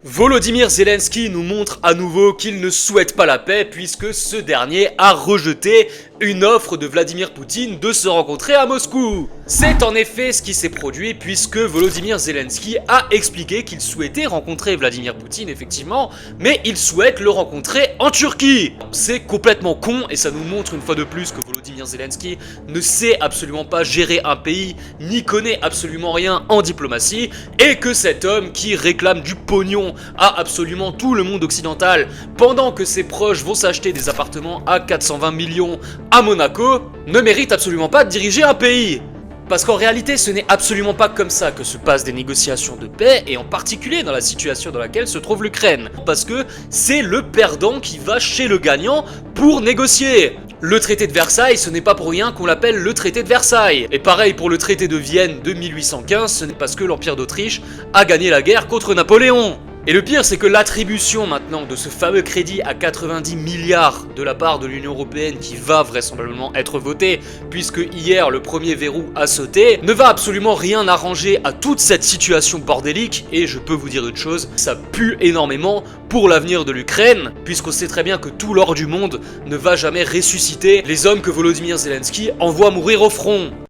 Volodymyr Zelensky nous montre à nouveau qu'il ne souhaite pas la paix puisque ce dernier a rejeté une offre de Vladimir Poutine de se rencontrer à Moscou. C'est en effet ce qui s'est produit puisque Volodymyr Zelensky a expliqué qu'il souhaitait rencontrer Vladimir Poutine effectivement, mais il souhaite le rencontrer en Turquie. C'est complètement con et ça nous montre une fois de plus que Volodymyr Zelensky ne sait absolument pas gérer un pays ni connaît absolument rien en diplomatie et que cet homme qui réclame du pognon à absolument tout le monde occidental pendant que ses proches vont s'acheter des appartements à 420 millions à Monaco ne mérite absolument pas de diriger un pays. Parce qu'en réalité, ce n'est absolument pas comme ça que se passent des négociations de paix, et en particulier dans la situation dans laquelle se trouve l'Ukraine. Parce que c'est le perdant qui va chez le gagnant pour négocier. Le traité de Versailles, ce n'est pas pour rien qu'on l'appelle le traité de Versailles. Et pareil pour le traité de Vienne de 1815, ce n'est parce que l'Empire d'Autriche a gagné la guerre contre Napoléon. Et le pire, c'est que l'attribution maintenant de ce fameux crédit à 90 milliards de la part de l'Union Européenne qui va vraisemblablement être voté, puisque hier le premier verrou a sauté, ne va absolument rien arranger à toute cette situation bordélique, et je peux vous dire une chose, ça pue énormément pour l'avenir de l'Ukraine, puisqu'on sait très bien que tout l'or du monde ne va jamais ressusciter les hommes que Volodymyr Zelensky envoie mourir au front.